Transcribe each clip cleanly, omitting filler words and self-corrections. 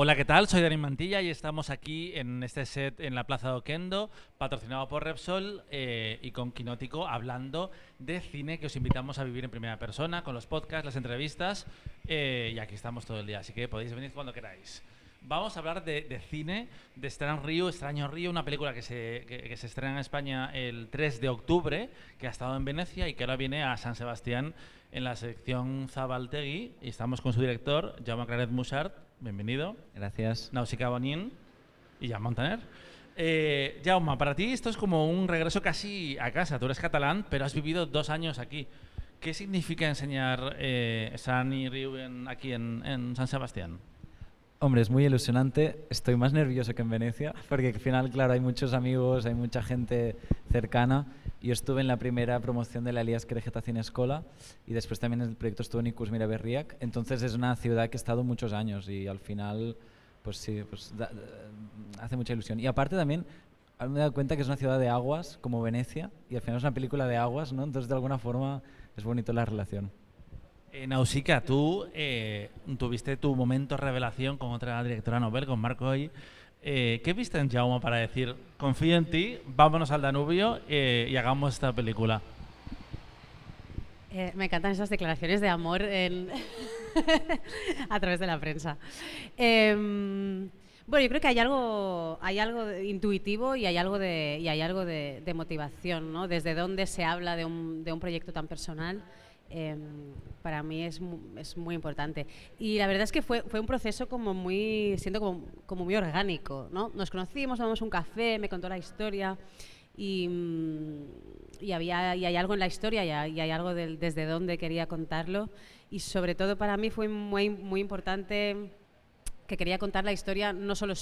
Hola, ¿qué tal? Soy Dani Mantilla y estamos aquí en este set en la Plaza de Oquendo, patrocinado por Repsol y con Quinótico, hablando de cine que os invitamos a vivir en primera persona, con los podcasts, las entrevistas, y aquí estamos todo el día, así que podéis venir cuando queráis. Vamos a hablar de cine, de Extraño Río, una película que se estrena en España el 3 de octubre, que ha estado en Venecia y que ahora viene a San Sebastián en la sección Zabaltegui, y estamos con su director, Jaume Claret Mussart. Bienvenido. Gracias. Nausicaa Bonin y Jan Montaner. Jaume, para ti esto es como un regreso casi a casa. Tú eres catalán, pero has vivido 2 años aquí. ¿Qué significa enseñar Sant i Riu aquí en San Sebastián? Hombre, es muy ilusionante. Estoy más nervioso que en Venecia, porque al final, claro, hay muchos amigos, hay mucha gente cercana. Yo estuve en la primera promoción de la Elias Kerejeta Escola y después también el proyecto estuvo en Ikusmira Berriak. Entonces es una ciudad que he estado muchos años y al final, pues sí, pues hace mucha ilusión. Y aparte también me he dado cuenta que es una ciudad de aguas, como Venecia, y al final es una película de aguas, ¿no? Entonces de alguna forma es bonito la relación. Nausicaa, tú tuviste tu momento revelación con otra directora novel, con Marc Oy. ¿Qué viste en Jaume para decir, confío en ti, vámonos al Danubio y hagamos esta película? Me encantan esas declaraciones de amor a través de la prensa. Bueno, yo creo que hay algo intuitivo y hay algo de motivación, ¿no? Desde dónde se habla de un proyecto tan personal. Para mí es muy importante. Y la verdad es que fue un proceso siento como muy orgánico, ¿no? Nos conocimos, tomamos un café, me contó la historia y hay algo en la historia y hay algo desde dónde quería contarlo. Y sobre todo para mí fue muy, muy importante que quería contar la historia no solo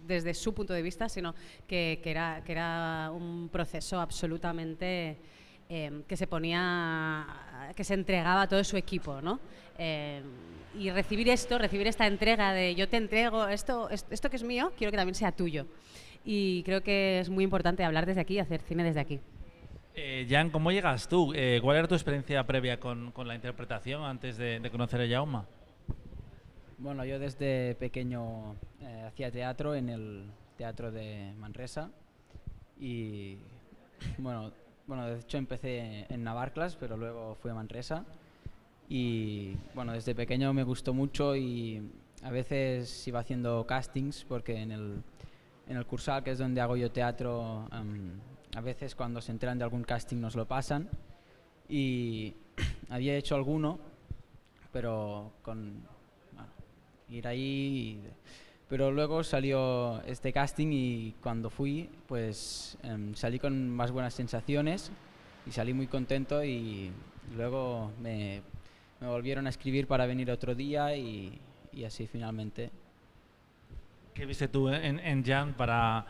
desde su punto de vista, sino que era un proceso absolutamente que se entregaba a todo su equipo, ¿no? Y recibir esta entrega de yo te entrego esto que es mío, quiero que también sea tuyo. Y creo que es muy importante hablar desde aquí y hacer cine desde aquí. Jan, ¿cómo llegas tú? ¿Cuál era tu experiencia previa con la interpretación antes de conocer a Jaume? Bueno, yo desde pequeño hacía teatro en el Teatro de Manresa y bueno, de hecho empecé en Navarclas, pero luego fui a Manresa y bueno, desde pequeño me gustó mucho y a veces iba haciendo castings porque en el Cursal, que es donde hago yo teatro, a veces cuando se enteran de algún casting nos lo pasan y había hecho alguno, pero ir ahí. Pero luego salió este casting y cuando fui, pues salí con más buenas sensaciones y salí muy contento y luego me volvieron a escribir para venir otro día y así finalmente. ¿Qué viste tú en Jan para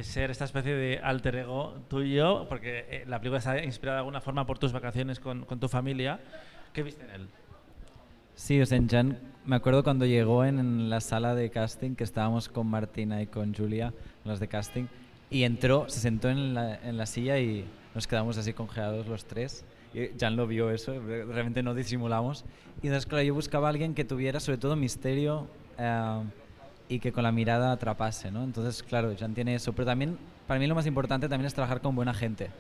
ser esta especie de alter ego tuyo? Porque la película está inspirada de alguna forma por tus vacaciones con tu familia. ¿Qué viste en él? Sí, o sea, en Jan, me acuerdo cuando llegó en la sala de casting, que estábamos con Martina y con Julia, las de casting, y entró, se sentó en la silla y nos quedamos así congelados los tres. Y Jan lo vio eso, realmente no disimulamos. Y entonces, claro, yo buscaba a alguien que tuviera sobre todo misterio y que con la mirada atrapase, ¿no? Entonces, claro, Jan tiene eso, pero también, para mí lo más importante también es trabajar con buena gente.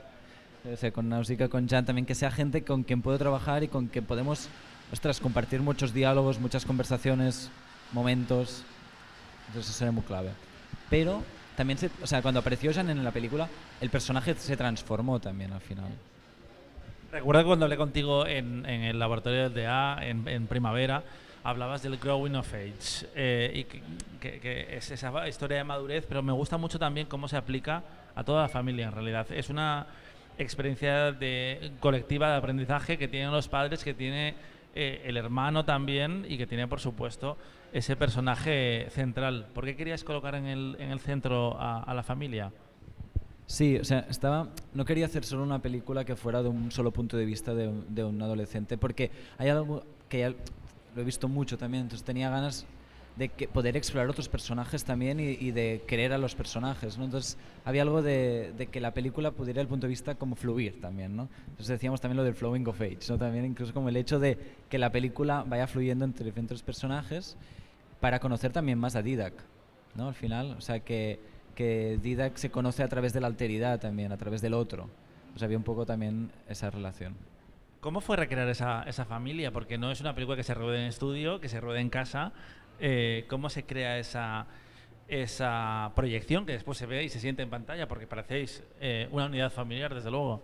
O sea, con Nausicaa, con Jan, también que sea gente con quien puedo trabajar y con quien podemos, ostras, compartir muchos diálogos, muchas conversaciones, momentos. Entonces eso era muy clave. Pero también, o sea, cuando apareció Jan en la película, el personaje se transformó también al final. Recuerdo cuando hablé contigo en el laboratorio del DA en primavera, hablabas del growing of age y que es esa historia de madurez, pero me gusta mucho también cómo se aplica a toda la familia en realidad. Es una experiencia colectiva de aprendizaje que tienen los padres, que tiene el hermano también y que tiene por supuesto ese personaje central. ¿Por qué querías colocar en el centro a la familia? Sí, o sea, no quería hacer solo una película que fuera de un solo punto de vista de un adolescente, porque hay algo que ya lo he visto mucho también, entonces tenía ganas de poder explorar otros personajes también y de querer a los personajes, ¿no? Entonces había algo de que la película pudiera el punto de vista como fluir también, ¿no? Entonces decíamos también lo del flowing of age, ¿no? También incluso como el hecho de que la película vaya fluyendo entre diferentes personajes. para conocer también más a Didac, ¿no? Al final, o sea, que Didac se conoce a través de la alteridad también, a través del otro. O sea, había un poco también esa relación. ¿Cómo fue recrear esa familia? Porque no es una película que se ruede en estudio, que se ruede en casa. ¿Cómo se crea esa proyección que después se ve y se siente en pantalla? Porque parecéis una unidad familiar, desde luego.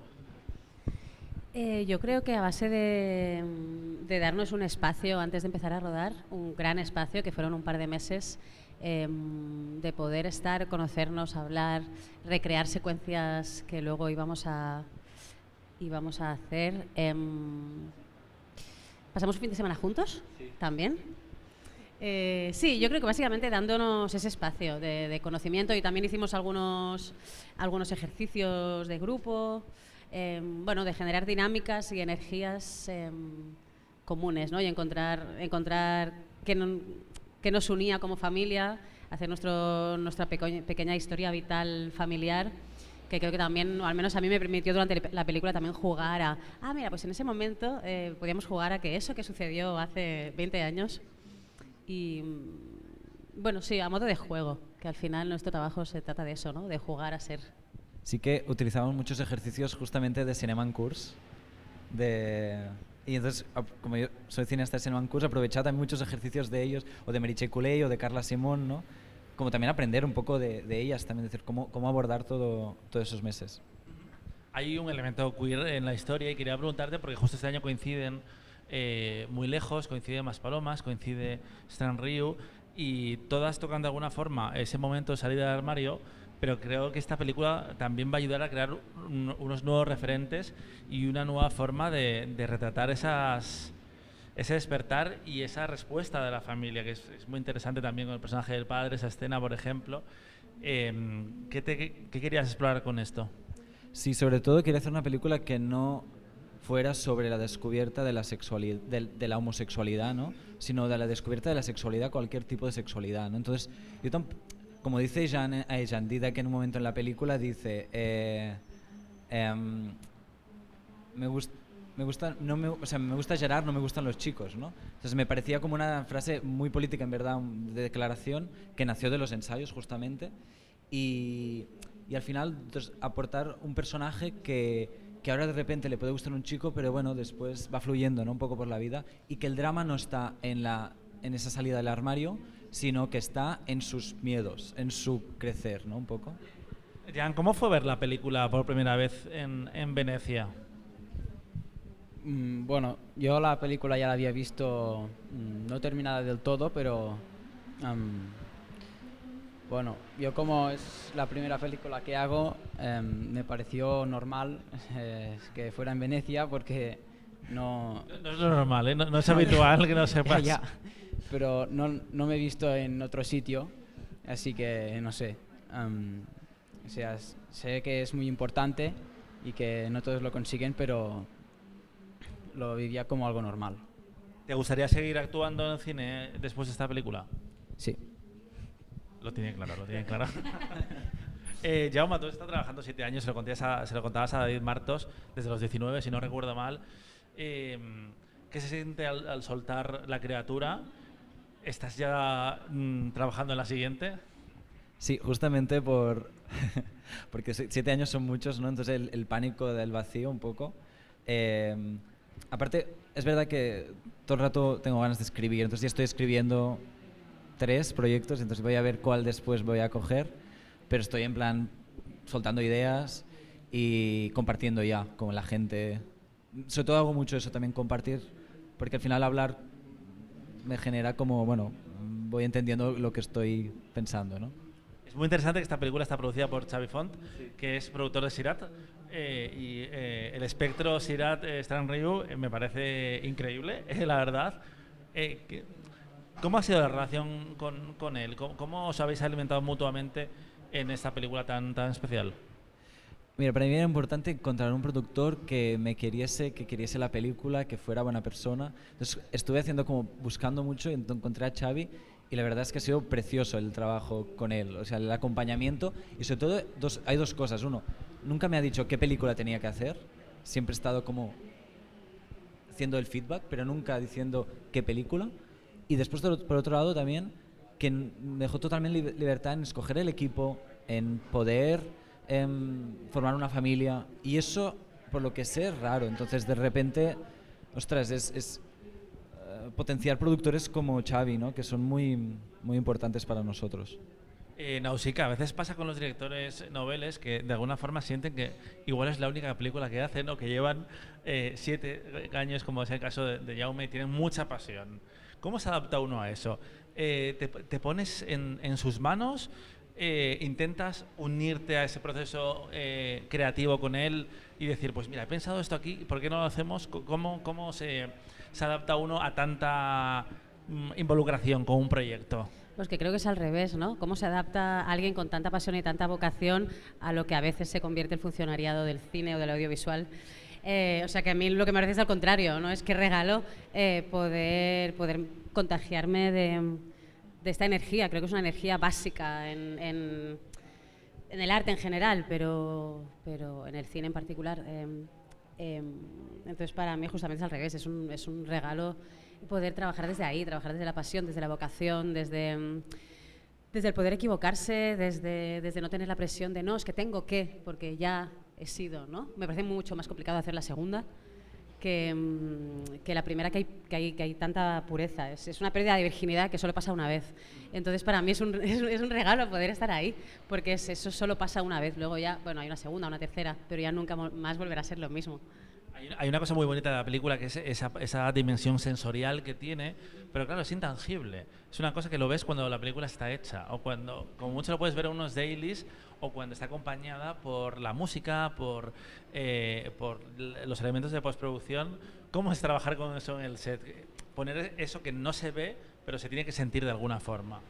Yo creo que a base de darnos un espacio antes de empezar a rodar, un gran espacio, que fueron un par de meses, de poder estar, conocernos, hablar, recrear secuencias que luego íbamos a hacer. Pasamos un fin de semana juntos, también. Sí, yo creo que básicamente dándonos ese espacio de conocimiento, y también hicimos algunos ejercicios de grupo, bueno, de generar dinámicas y energías comunes, ¿no? Y encontrar qué nos unía como familia, hacer nuestra pequeña historia vital familiar, que creo que también, o al menos a mí me permitió durante la película también jugar a, mira, pues en ese momento podíamos jugar a que eso que sucedió hace 20 años. Y bueno, sí, a modo de juego, que al final nuestro trabajo se trata de eso, ¿no? De jugar a ser. Sí que utilizamos muchos ejercicios justamente de Cinema en Curs. Y entonces, como yo soy cineasta de Cinema en Curs, aprovechaba también muchos ejercicios de ellos, o de Meritxell Culey, o de Carla Simón, ¿no? Como también aprender un poco de ellas, también decir cómo abordar todos esos meses. Hay un elemento queer en la historia y quería preguntarte, porque justo este año coinciden muy lejos, coincide Maspalomas, coincide Stan Ryu, y todas tocan de alguna forma ese momento de salida del armario, pero creo que esta película también va a ayudar a crear unos nuevos referentes y una nueva forma de retratar ese despertar y esa respuesta de la familia, que es muy interesante también con el personaje del padre, esa escena, por ejemplo. ¿Qué querías explorar con esto? Sí, sobre todo quería hacer una película que no fuera sobre la descubierta de la sexualidad, de la homosexualidad, ¿no? Sino de la descubierta de la sexualidad, cualquier tipo de sexualidad, ¿no? Entonces, como dice Jean Didac en un momento en la película, dice me gusta Gerard, no me gustan los chicos, ¿no? Entonces me parecía como una frase muy política, en verdad, de declaración, que nació de los ensayos justamente, y al final entonces, aportar un personaje que ahora de repente le puede gustar un chico, pero bueno, después va fluyendo, ¿no? Un poco por la vida, y que el drama no está en esa salida del armario, sino que está en sus miedos, en su crecer, ¿no? Un poco. Jan, ¿cómo fue ver la película por primera vez en Venecia? Bueno, yo la película ya la había visto no terminada del todo, pero bueno, yo como es la primera película que hago, me pareció normal que fuera en Venecia, porque no es lo normal, ¿eh? No es habitual que no sepas. ya, pero no me he visto en otro sitio, así que no sé. O sea, sé que es muy importante y que no todos lo consiguen, pero lo vivía como algo normal. ¿Te gustaría seguir actuando en el cine después de esta película? Sí. Lo tiene claro, lo tiene claro. Jaume, tú estás trabajando 7 años, se lo contabas a David Martos, desde los 19, si no recuerdo mal. ¿Qué se siente al soltar la criatura? ¿Estás ya trabajando en la siguiente? Sí, justamente porque 7 años son muchos, ¿no? Entonces el pánico del vacío un poco. Aparte, es verdad que todo el rato tengo ganas de escribir, entonces ya estoy escribiendo 3 proyectos, entonces voy a ver cuál después voy a coger, pero estoy en plan soltando ideas y compartiendo ya con la gente. Sobre todo hago mucho eso también, compartir, porque al final hablar me genera como, bueno, voy entendiendo lo que estoy pensando, ¿no? Es muy interesante que esta película está producida por Xavi Font, sí, que es productor de Sirat, y el espectro Sirat Stan Ryu me parece increíble, la verdad. ¿Cómo ha sido la relación con él? ¿Cómo os habéis alimentado mutuamente en esta película tan especial? Mira, para mí era importante encontrar un productor que me queriese, que queriese la película, que fuera buena persona. Entonces estuve buscando mucho y encontré a Xavi, y la verdad es que ha sido precioso el trabajo con él, o sea, el acompañamiento, y sobre todo hay 2 cosas. Uno, nunca me ha dicho qué película tenía que hacer, siempre he estado como haciendo el feedback, pero nunca diciendo qué película. Y después, por otro lado, también que me dejó totalmente libertad en escoger el equipo, en poder formar una familia, y eso, por lo que sé, es raro. Entonces, de repente, ostras, es potenciar productores como Xavi, ¿no? Que son muy, muy importantes para nosotros. Nausicaa, a veces pasa con los directores noveles que de alguna forma sienten que igual es la única película que hacen o que llevan 7 años, como es el caso de Jaume, y tienen mucha pasión. ¿Cómo se adapta uno a eso? ¿Te pones en sus manos? ¿Intentas unirte a ese proceso creativo con él y decir, pues mira, he pensado esto aquí, ¿por qué no lo hacemos? ¿Cómo se adapta uno a tanta involucración con un proyecto? Pues que creo que es al revés, ¿no? ¿Cómo se adapta alguien con tanta pasión y tanta vocación a lo que a veces se convierte el funcionariado del cine o del audiovisual? O sea, que a mí lo que me parece es al contrario, ¿no? Es que regalo poder contagiarme de esta energía. Creo que es una energía básica en el arte en general, pero en el cine en particular. Entonces, para mí justamente es al revés, es un regalo poder trabajar desde ahí, trabajar desde la pasión, desde la vocación, desde el poder equivocarse, desde no tener la presión de no, es que tengo que, porque ya he sido, ¿no? Me parece mucho más complicado hacer la segunda que la primera, que hay tanta pureza. Es una pérdida de virginidad que solo pasa una vez. Entonces, para mí es un regalo poder estar ahí, porque eso solo pasa una vez. Luego ya, bueno, hay una segunda, una tercera, pero ya nunca más volverá a ser lo mismo. Hay una cosa muy bonita de la película, que es esa dimensión sensorial que tiene, pero claro, es intangible. Es una cosa que lo ves cuando la película está hecha, o cuando, como mucho lo puedes ver en unos dailies, o cuando está acompañada por la música, por los elementos de postproducción. ¿Cómo es trabajar con eso en el set? Poner eso que no se ve, pero se tiene que sentir de alguna forma.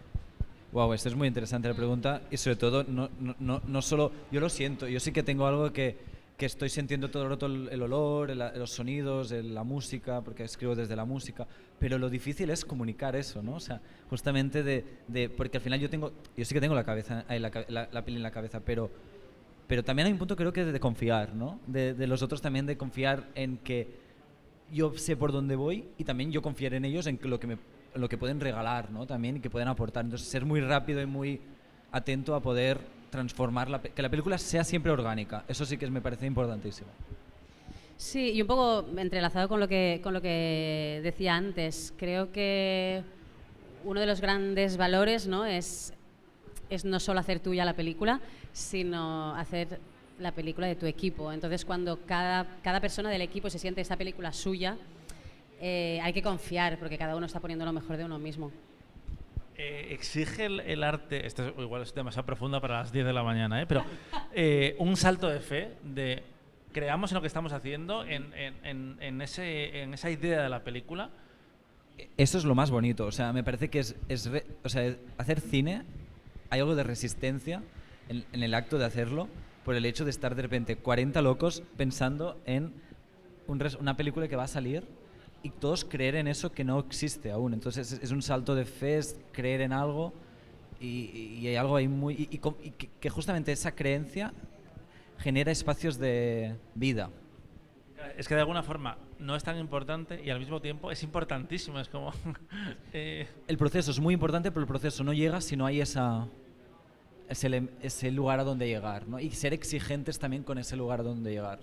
Wow, esto es muy interesante la pregunta, y sobre todo no solo yo lo siento, yo sí que tengo algo que estoy sintiendo todo el rato, el olor, los sonidos, la música, porque escribo desde la música, pero lo difícil es comunicar eso, ¿no? O sea, justamente porque al final yo sí que tengo la cabeza, la peli en la cabeza, pero también hay un punto, creo que de confiar, ¿no? De los otros también, de confiar en que yo sé por dónde voy, y también yo confiar en ellos, en lo que pueden regalar, ¿no? También, y que pueden aportar. Entonces, ser muy rápido y muy atento a poder transformar que la película sea siempre orgánica. Eso sí que me parece importantísimo. Sí, y un poco entrelazado con lo que decía antes, creo que uno de los grandes valores, ¿no? es no solo hacer tuya la película, sino hacer la película de tu equipo. Entonces, cuando cada persona del equipo se siente esta película suya, hay que confiar, porque cada uno está poniendo lo mejor de uno mismo. Exige el arte, esto igual es demasiado profundo para las 10 de la mañana, pero un salto de fe, de creamos en lo que estamos haciendo, en esa idea de la película. Eso es lo más bonito, o sea, me parece que o sea, hacer cine, hay algo de resistencia en el acto de hacerlo, por el hecho de estar de repente 40 locos pensando en una película que va a salir, y todos creer en eso que no existe aún. Entonces es un salto de fe, es creer en algo, y hay algo ahí muy... Y que justamente esa creencia genera espacios de vida. Es que de alguna forma no es tan importante y al mismo tiempo es importantísimo. Es como... El proceso es muy importante, pero el proceso no llega si no hay ese lugar a donde llegar, ¿no? Y ser exigentes también con ese lugar a donde llegar.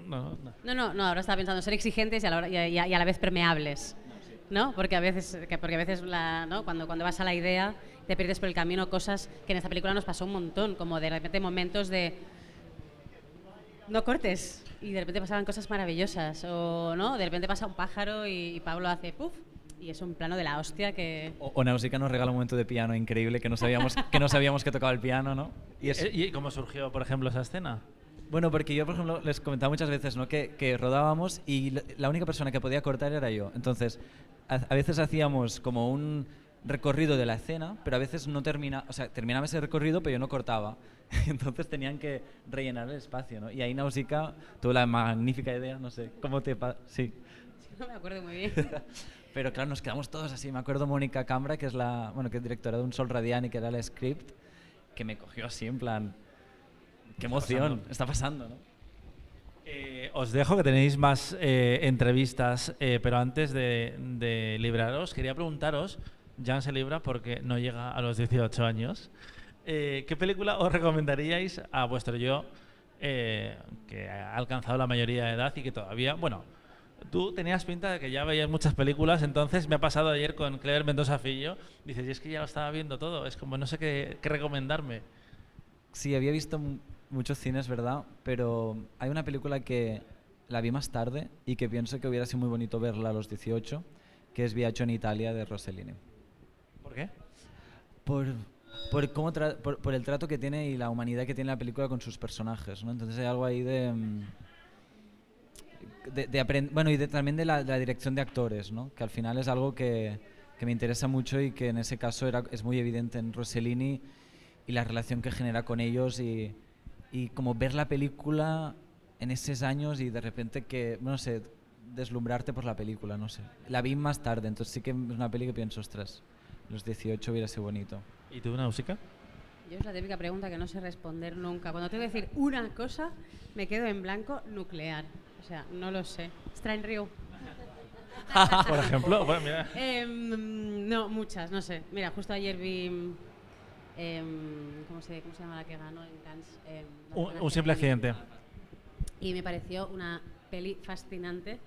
No, ahora estaba pensando ser exigentes y a la vez permeables, ¿no? Porque a veces ¿no? cuando vas a la idea te pierdes por el camino cosas que en esta película nos pasó un montón, como de repente momentos de no cortes y de repente pasaban cosas maravillosas, o no, de repente pasa un pájaro y Pablo hace puff y es un plano de la hostia que... O Nausicaa nos regala un momento de piano increíble que no sabíamos que tocaba el piano, ¿no? ¿Y cómo surgió, por ejemplo, esa escena? Bueno, porque yo, por ejemplo, les comentaba muchas veces, ¿no? que rodábamos y la única persona que podía cortar era yo. Entonces, a veces hacíamos como un recorrido de la escena, pero a veces terminaba ese recorrido, pero yo no cortaba. Entonces tenían que rellenar el espacio, ¿no? Y ahí Nausicaa tuvo la magnífica idea, no sé, ¿cómo te sí. No me acuerdo muy bien. Pero claro, nos quedamos todos así. Me acuerdo Mónica Cambra, que es que es directora de Un Sol Radiant y que era el script, que me cogió así en plan... ¡Qué emoción! Está pasando, ¿no? Os dejo, que tenéis más entrevistas, pero antes de libraros, quería preguntaros Jan se libra porque no llega a los 18 años. ¿Qué película os recomendaríais a vuestro yo que ha alcanzado la mayoría de edad y que todavía, bueno, tú tenías pinta de que ya veías muchas películas, entonces me ha pasado ayer con Clever Mendoza Fillo, dices, y es que ya lo estaba viendo todo, es como no sé qué recomendarme. Sí, había visto muchos cines, ¿verdad? Pero hay una película que la vi más tarde y que pienso que hubiera sido muy bonito verla a los 18, que es Viaggio in Italia de Rossellini. ¿Por qué? Por, por el trato que tiene y la humanidad que tiene la película con sus personajes, ¿no? Entonces hay algo ahí bueno, y también de la dirección de actores, ¿no? Que al final es algo que me interesa mucho y que en ese caso es muy evidente en Rossellini y la relación que genera con ellos y como ver la película en esos años y de repente que, no sé, deslumbrarte por la película, no sé. La vi más tarde, entonces sí que es una peli que pienso, ostras, los 18 hubiera sido bonito. ¿Y tú, Nausicaa? Yo es la típica pregunta que no sé responder nunca. Cuando tengo que decir una cosa, me quedo en blanco. Nuclear. O sea, no lo sé. Strain Ryu. Por ejemplo, bueno, mira. No, muchas, no sé. Mira, justo ayer vi... ¿cómo se llama la que ganó en Cannes? Un simple accidente. Y me pareció una peli fascinante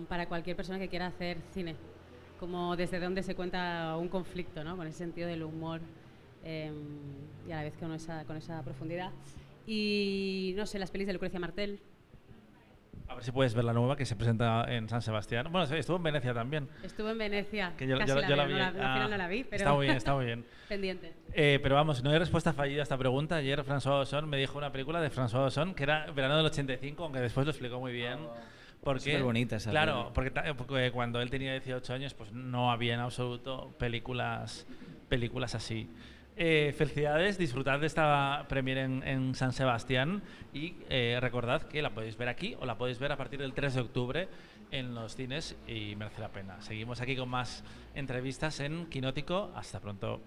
para cualquier persona que quiera hacer cine. Como desde donde se cuenta un conflicto, ¿no? Con ese sentido del humor y a la vez con esa profundidad. Y no sé, las pelis de Lucrecia Martel. A ver si puedes ver la nueva que se presenta en San Sebastián. Bueno, estuvo en Venecia también. Estuvo en Venecia. Que yo Casi la vi. al final no la vi, pero Está muy bien, está muy bien. pendiente. Pero vamos, no hay respuesta fallida a esta pregunta. Ayer François Ozon me dijo una película de François Ozon que era verano del 85, aunque después lo explicó muy bien. Porque, Súper bonita esa claro, porque cuando él tenía 18 años pues no había en absoluto películas así. Felicidades, disfrutad de esta premiere en San Sebastián y recordad que la podéis ver aquí o la podéis ver a partir del 3 de octubre en los cines y merece la pena. Seguimos aquí con más entrevistas en Quinótico. Hasta pronto.